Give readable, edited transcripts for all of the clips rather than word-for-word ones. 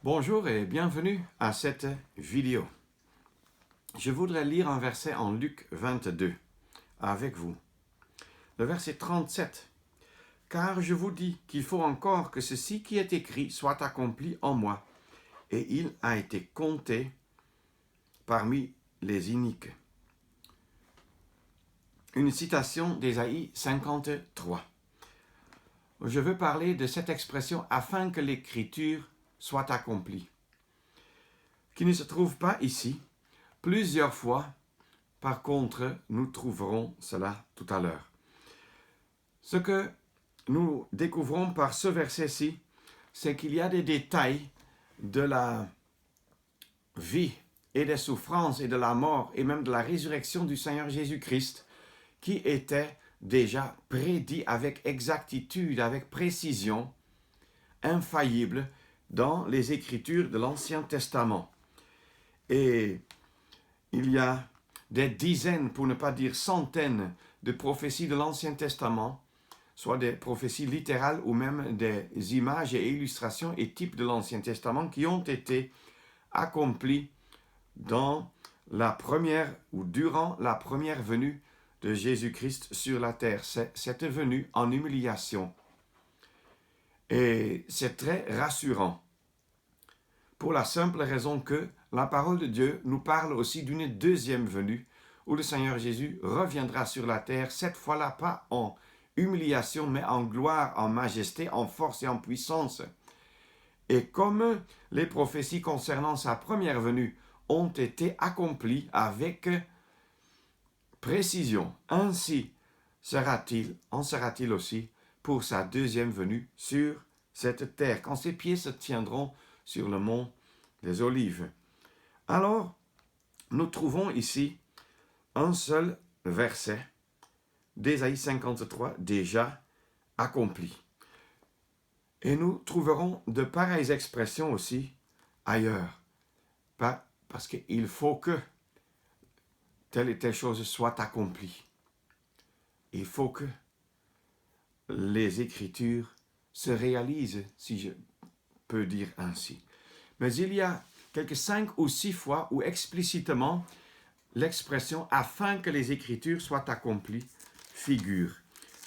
Bonjour et bienvenue à cette vidéo. Je voudrais lire un verset en Luc 22 avec vous. Le verset 37. « Car je vous dis qu'il faut encore que ceci qui est écrit soit accompli en moi, et il a été compté parmi les iniques. » Une citation d'Ésaïe 53. Je veux parler de cette expression « afin que l'écriture soit accomplie », qui ne se trouve pas ici. Plusieurs fois, par contre, nous trouverons cela tout à l'heure. Ce que nous découvrons par ce verset-ci, c'est qu'il y a des détails de la vie et des souffrances et de la mort et même de la résurrection du Seigneur Jésus-Christ qui étaient déjà prédits avec exactitude, avec précision, infaillible dans les Écritures de l'Ancien Testament. Et il y a des dizaines, pour ne pas dire centaines, de prophéties de l'Ancien Testament, soit des prophéties littérales ou même des images et illustrations et types de l'Ancien Testament qui ont été accomplies dans la première ou durant la première venue de Jésus-Christ sur la terre. C'est cette venue en humiliation. Et c'est très rassurant, pour la simple raison que la parole de Dieu nous parle aussi d'une deuxième venue, où le Seigneur Jésus reviendra sur la terre, cette fois-là pas en humiliation, mais en gloire, en majesté, en force et en puissance. Et comme les prophéties concernant sa première venue ont été accomplies avec précision, ainsi en sera-t-il aussi pour sa deuxième venue sur cette terre, quand ses pieds se tiendront sur le mont des Olives. Alors, nous trouvons ici un seul verset d'Ésaïe 53 déjà accompli. Et nous trouverons de pareilles expressions aussi ailleurs. Parce qu'il faut que telle et telle chose soit accomplie. Il faut que les Écritures se réalisent, si je peux dire ainsi. Mais il y a quelques 5 ou 6 fois où explicitement l'expression « afin que les Écritures soient accomplies » figure.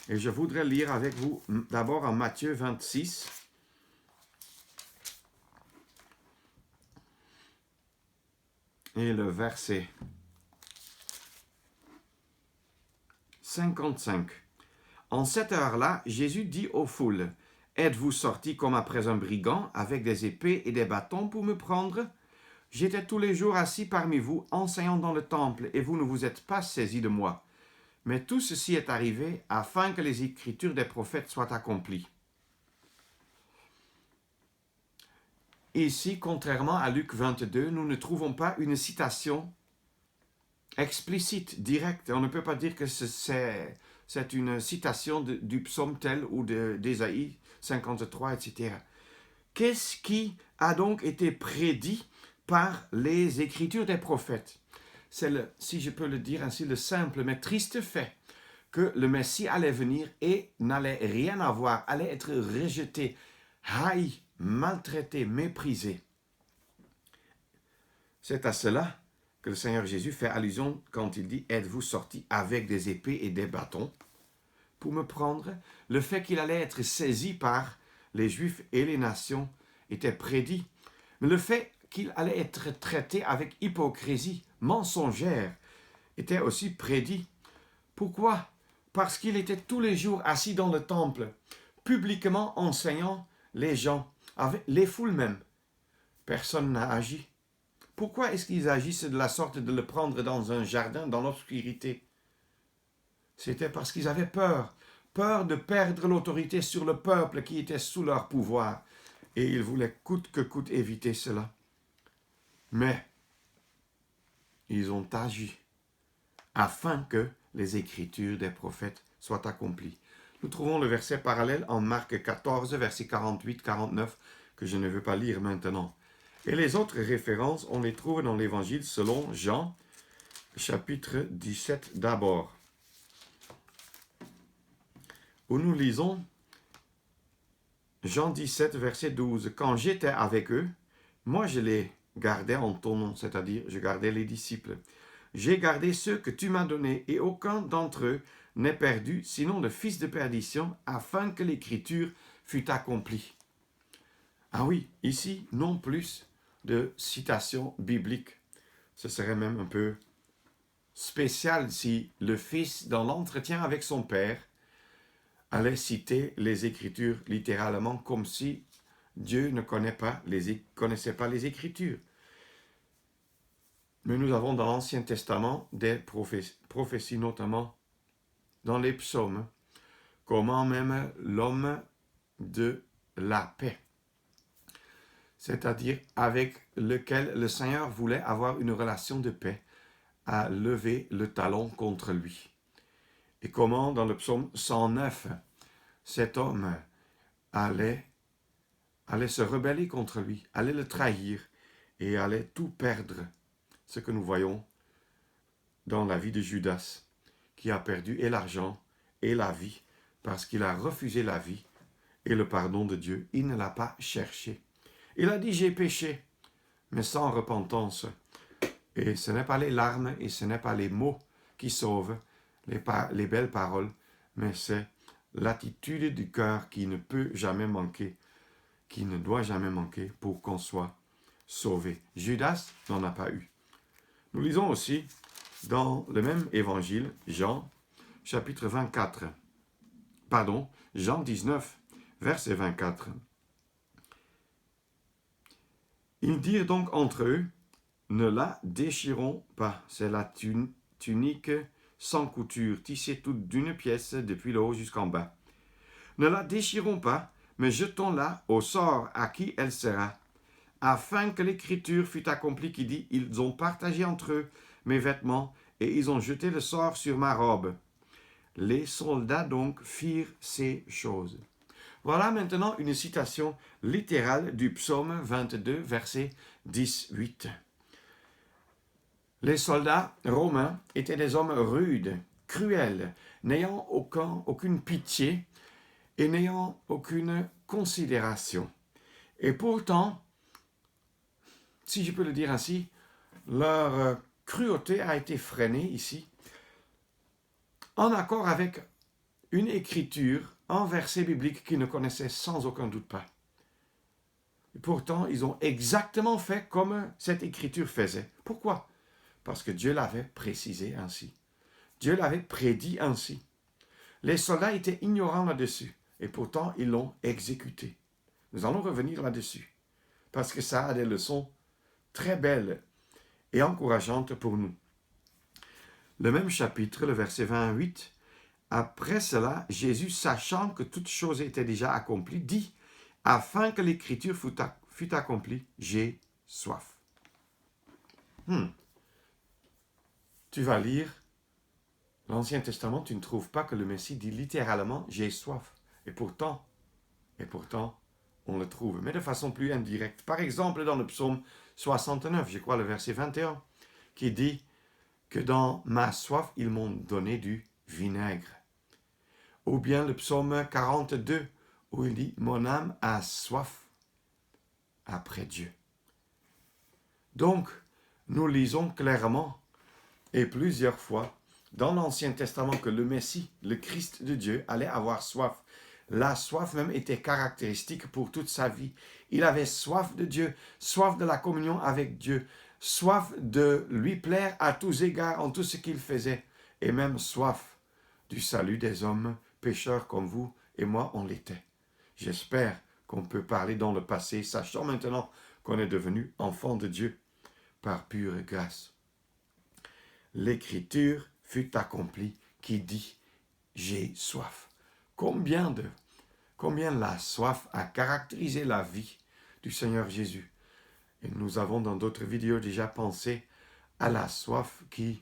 Et je voudrais lire avec vous d'abord en Matthieu 26. Et le verset 55. « En cette heure-là, Jésus dit aux foules, « Êtes-vous sortis comme après un brigand, avec des épées et des bâtons pour me prendre ? J'étais tous les jours assis parmi vous, enseignant dans le temple, et vous ne vous êtes pas saisis de moi. Mais tout ceci est arrivé afin que les écritures des prophètes soient accomplies. » Ici, contrairement à Luc 22, nous ne trouvons pas une citation explicite, directe. On ne peut pas dire que c'est une citation du psaume tel ou d'Ésaïe 53, etc. Qu'est-ce qui a donc été prédit par les écritures des prophètes? C'est, si je peux le dire ainsi, le simple mais triste fait que le Messie allait venir et n'allait rien avoir, allait être rejeté, haï, maltraité, méprisé. C'est à cela que le Seigneur Jésus fait allusion quand il dit « Êtes-vous sortis avec des épées et des bâtons pour me prendre ?» Le fait qu'il allait être saisi par les Juifs et les nations était prédit. Mais le fait qu'il allait être traité avec hypocrisie mensongère était aussi prédit. Pourquoi? Parce qu'il était tous les jours assis dans le temple, publiquement enseignant les gens, avec les foules même. Personne n'a agi. Pourquoi est-ce qu'ils agissaient de la sorte de le prendre dans un jardin, dans l'obscurité? C'était parce qu'ils avaient peur de perdre l'autorité sur le peuple qui était sous leur pouvoir. Et ils voulaient coûte que coûte éviter cela. Mais ils ont agi afin que les écritures des prophètes soient accomplies. Nous trouvons le verset parallèle en Marc 14, verset 48-49, que je ne veux pas lire maintenant. Et les autres références, on les trouve dans l'Évangile selon Jean, chapitre 17 d'abord, où nous lisons Jean 17, verset 12. « Quand j'étais avec eux, moi je les gardais en ton nom, c'est-à-dire je gardais les disciples. J'ai gardé ceux que tu m'as donnés, et aucun d'entre eux n'est perdu, sinon le fils de perdition, afin que l'écriture fût accomplie. Ah oui, ici, non plus de citation biblique. Ce serait même un peu spécial si le fils, dans l'entretien avec son père, allait citer les Écritures littéralement comme si Dieu ne connaissait pas les Écritures. Mais nous avons dans l'Ancien Testament des prophéties, notamment dans les psaumes, comment même l'homme de la paix, c'est-à-dire avec lequel le Seigneur voulait avoir une relation de paix, a levé le talon contre lui. Et comment dans le psaume 109, cet homme allait se rebeller contre lui, allait le trahir et allait tout perdre. Ce que nous voyons dans la vie de Judas, qui a perdu et l'argent et la vie, parce qu'il a refusé la vie et le pardon de Dieu. Il ne l'a pas cherché. Il a dit, j'ai péché, mais sans repentance. Et ce n'est pas les larmes et ce n'est pas les mots qui sauvent, les belles paroles, mais c'est l'attitude du cœur qui ne peut jamais manquer, qui ne doit jamais manquer pour qu'on soit sauvé. Judas n'en a pas eu. Nous lisons aussi dans le même évangile, Jean, chapitre 24, Jean 19, verset 24. Ils dirent donc entre eux, ne la déchirons pas, c'est la tunique sans couture, tissée toute d'une pièce depuis le haut jusqu'en bas. Ne la déchirons pas, mais jetons-la au sort à qui elle sera, afin que l'écriture fût accomplie qui dit, ils ont partagé entre eux mes vêtements, et ils ont jeté le sort sur ma robe. Les soldats donc firent ces choses. Voilà maintenant une citation littérale du psaume 22, verset 18. Les soldats romains étaient des hommes rudes, cruels, n'ayant aucune pitié et n'ayant aucune considération. Et pourtant, si je peux le dire ainsi, leur cruauté a été freinée ici, en accord avec une écriture, un verset biblique qu'ils ne connaissaient sans aucun doute pas. Et pourtant, ils ont exactement fait comme cette écriture faisait. Pourquoi? Parce que Dieu l'avait précisé ainsi. Dieu l'avait prédit ainsi. Les soldats étaient ignorants là-dessus, et pourtant ils l'ont exécuté. Nous allons revenir là-dessus, parce que ça a des leçons très belles et encourageantes pour nous. Le même chapitre, le verset 28, après cela, Jésus, sachant que toute chose était déjà accomplie, dit, afin que l'écriture fût accomplie, j'ai soif. Tu vas lire l'Ancien Testament, tu ne trouves pas que le Messie dit littéralement « j'ai soif ». Et pourtant, on le trouve, mais de façon plus indirecte. Par exemple, dans le psaume 69, je crois le verset 21, qui dit que dans ma soif, ils m'ont donné du vinaigre. Ou bien le psaume 42, où il dit « mon âme a soif après Dieu ». Donc, nous lisons clairement et plusieurs fois dans l'Ancien Testament que le Messie, le Christ de Dieu, allait avoir soif. La soif même était caractéristique pour toute sa vie. Il avait soif de Dieu, soif de la communion avec Dieu, soif de lui plaire à tous égards en tout ce qu'il faisait, et même soif du salut des hommes pécheurs comme vous et moi on l'était. J'espère qu'on peut parler dans le passé, sachant maintenant qu'on est devenu enfant de Dieu par pure grâce. L'écriture fut accomplie qui dit « j'ai soif ». Combien la soif a caractérisé la vie du Seigneur Jésus. Et nous avons dans d'autres vidéos déjà pensé à la soif qui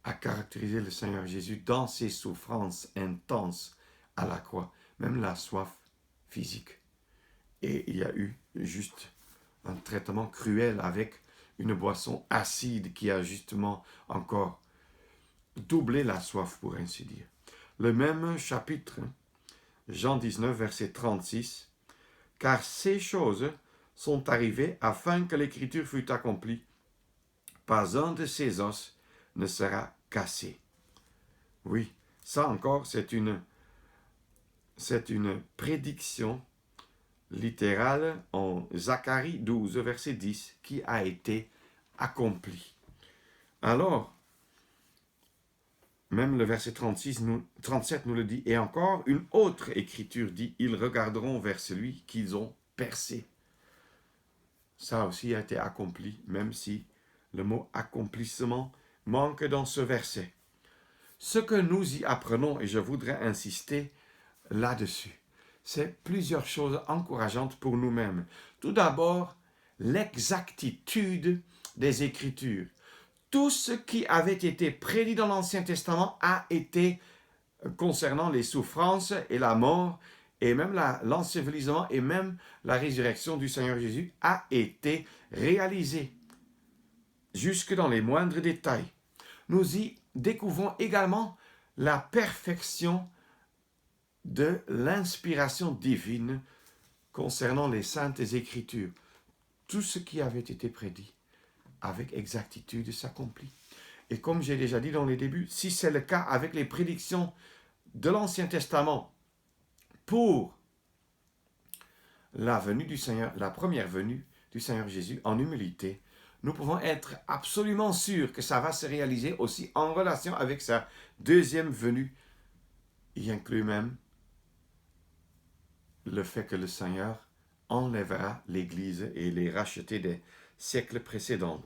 a caractérisé le Seigneur Jésus dans ses souffrances intenses à la croix, même la soif physique. Et il y a eu juste un traitement cruel avec une boisson acide qui a justement encore doublé la soif, pour ainsi dire. Le même chapitre, Jean 19, verset 36, « Car ces choses sont arrivés afin que l'écriture fût accomplie. Pas un de ces os ne sera cassé. Oui, ça encore, c'est une prédiction littérale en Zacharie 12, verset 10, qui a été accomplie. Alors, même le verset 37 nous le dit, et encore une autre écriture dit, ils regarderont vers celui qu'ils ont percé. Ça aussi a été accompli, même si le mot accomplissement manque dans ce verset. Ce que nous y apprenons, et je voudrais insister là-dessus, c'est plusieurs choses encourageantes pour nous-mêmes. Tout d'abord, l'exactitude des Écritures. Tout ce qui avait été prédit dans l'Ancien Testament a été, concernant les souffrances et la mort, et même l'ensevelissement et même la résurrection du Seigneur Jésus, a été réalisé, jusque dans les moindres détails. Nous y découvrons également la perfection de l'inspiration divine concernant les Saintes Écritures. Tout ce qui avait été prédit avec exactitude s'accomplit. Et comme j'ai déjà dit dans les débuts, si c'est le cas avec les prédictions de l'Ancien Testament pour la venue du Seigneur, la première venue du Seigneur Jésus en humilité, nous pouvons être absolument sûrs que ça va se réaliser aussi en relation avec sa deuxième venue. Il inclut même le fait que le Seigneur enlèvera l'Église et les racheter des siècles précédents.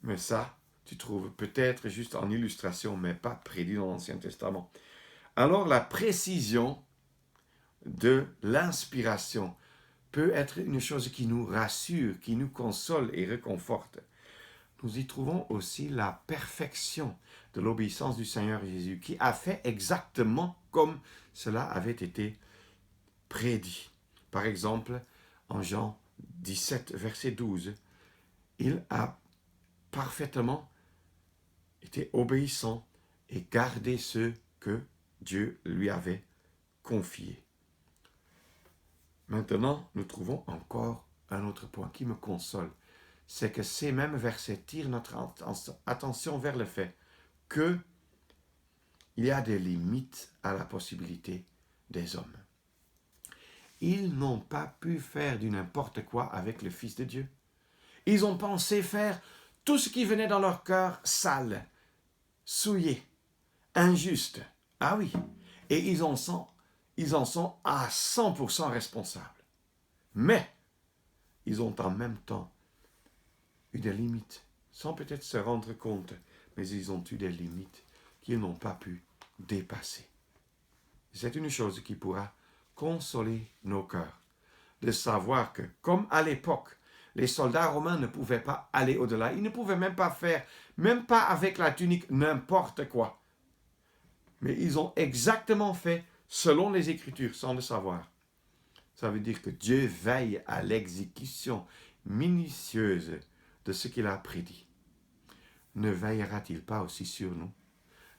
Mais ça, tu trouves peut-être juste en illustration, mais pas prédit dans l'Ancien Testament. Alors la précision de l'inspiration peut être une chose qui nous rassure, qui nous console et réconforte. Nous y trouvons aussi la perfection de l'obéissance du Seigneur Jésus, qui a fait exactement comme cela avait été prédit. Par exemple, en Jean 17, verset 12, il a parfaitement été obéissant et gardé ce que Dieu lui avait confié. Maintenant, nous trouvons encore un autre point qui me console. C'est que ces mêmes versets tirent notre attention vers le fait qu'il y a des limites à la possibilité des hommes. Ils n'ont pas pu faire du n'importe quoi avec le Fils de Dieu. Ils ont pensé faire tout ce qui venait dans leur cœur sale, souillé, injuste. Ah oui, et ils en sont à 100% responsables. Mais ils ont en même temps eu des limites, sans peut-être se rendre compte, mais ils ont eu des limites qu'ils n'ont pas pu dépasser. C'est une chose qui pourra consoler nos cœurs, de savoir que, comme à l'époque, les soldats romains ne pouvaient pas aller au-delà, ils ne pouvaient même pas faire, même pas avec la tunique, n'importe quoi. Mais ils ont exactement fait selon les Écritures, sans le savoir. Ça veut dire que Dieu veille à l'exécution minutieuse de ce qu'il a prédit. Ne veillera-t-il pas aussi sur nous?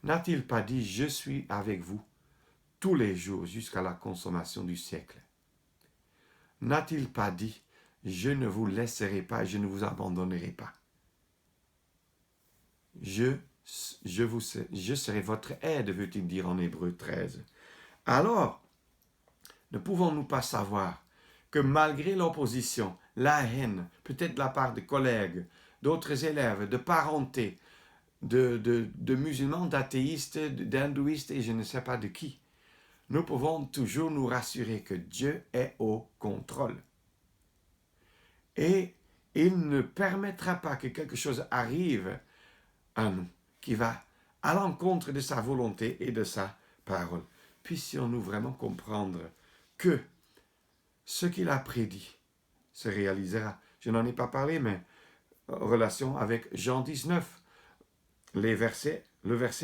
N'a-t-il pas dit « Je suis avec vous tous les jours jusqu'à la consommation du siècle » ? N'a-t-il pas dit « Je ne vous laisserai pas, je ne vous abandonnerai pas » ? Je serai votre aide, veut-il dire en Hébreux 13. Alors, ne pouvons-nous pas savoir que malgré l'opposition, la haine, peut-être de la part de collègues, d'autres élèves, de parentés, de musulmans, d'athéistes, d'hindouistes et je ne sais pas de qui, nous pouvons toujours nous rassurer que Dieu est au contrôle. Et il ne permettra pas que quelque chose arrive à nous qui va à l'encontre de sa volonté et de sa parole. Puissions-nous vraiment comprendre que ce qu'il a prédit se réalisera. Je n'en ai pas parlé, mais en relation avec Jean 19, le verset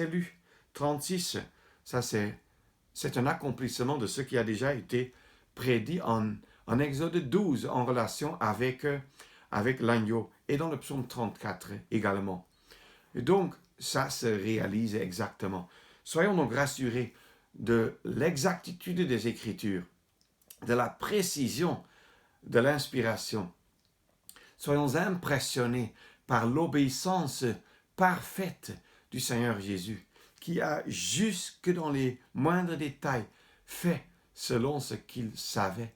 lu, 36, ça c'est un accomplissement de ce qui a déjà été prédit en Exode 12 en relation avec l'agneau et dans le psaume 34 également. Et donc, ça se réalise exactement. Soyons donc rassurés de l'exactitude des Écritures, de la précision de l'inspiration. Soyons impressionnés par l'obéissance parfaite du Seigneur Jésus, qui a jusque dans les moindres détails fait selon ce qu'il savait,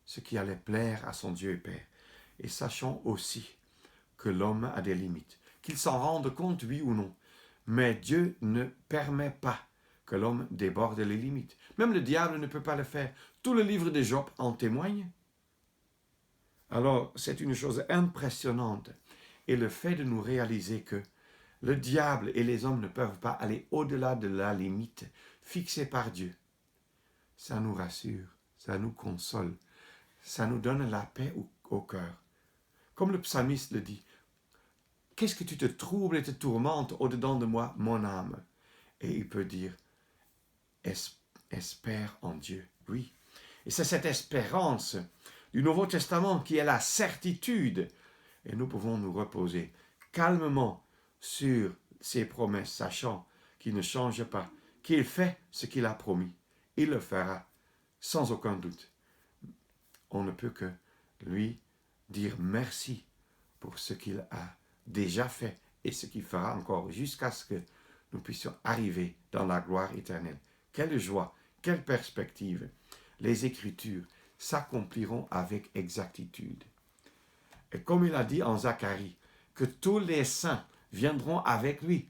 ce qui allait plaire à son Dieu et Père. Et sachons aussi que l'homme a des limites, qu'il s'en rende compte, oui ou non. Mais Dieu ne permet pas que l'homme déborde les limites. Même le diable ne peut pas le faire. Tout le livre de Job en témoigne. Alors, c'est une chose impressionnante. Et le fait de nous réaliser que le diable et les hommes ne peuvent pas aller au-delà de la limite fixée par Dieu, ça nous rassure, ça nous console, ça nous donne la paix au cœur. Comme le psalmiste le dit, « Qu'est-ce que tu te troubles et te tourmentes au-dedans de moi, mon âme ?» Et il peut dire, « Espère en Dieu. » Oui. Et c'est cette espérance du Nouveau Testament qui est la certitude. Et nous pouvons nous reposer calmement sur ses promesses, sachant qu'il ne change pas, qu'il fait ce qu'il a promis. Il le fera, sans aucun doute. On ne peut que lui dire merci pour ce qu'il a déjà fait et ce qu'il fera encore jusqu'à ce que nous puissions arriver dans la gloire éternelle. Quelle joie, quelle perspective! Les Écritures s'accompliront avec exactitude. Et comme il a dit en Zacharie, que tous les saints viendront avec lui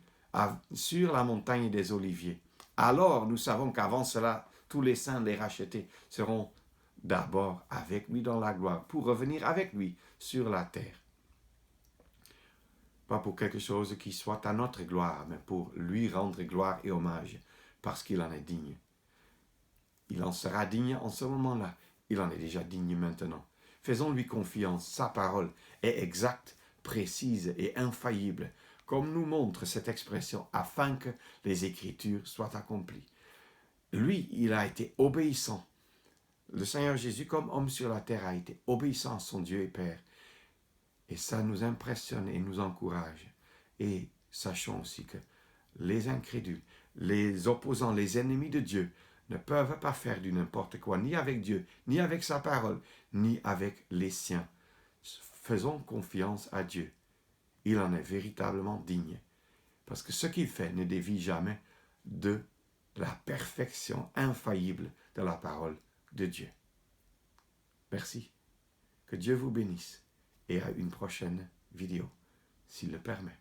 sur la montagne des Oliviers. Alors nous savons qu'avant cela, tous les saints, les rachetés, seront d'abord avec lui dans la gloire, pour revenir avec lui sur la terre. Pas pour quelque chose qui soit à notre gloire, mais pour lui rendre gloire et hommage, parce qu'il en est digne. Il en sera digne en ce moment-là. Il en est déjà digne maintenant. Faisons-lui confiance. Sa parole est exacte, précise et infaillible, comme nous montre cette expression, afin que les Écritures soient accomplies. Lui, il a été obéissant. Le Seigneur Jésus, comme homme sur la terre, a été obéissant à son Dieu et Père. Et ça nous impressionne et nous encourage. Et sachons aussi que les incrédules, les opposants, les ennemis de Dieu, ne peuvent pas faire du n'importe quoi, ni avec Dieu, ni avec sa parole, ni avec les siens. Faisons confiance à Dieu. Il en est véritablement digne. Parce que ce qu'il fait ne dévie jamais de la perfection infaillible de la parole de Dieu. Merci. Que Dieu vous bénisse et à une prochaine vidéo, s'il le permet.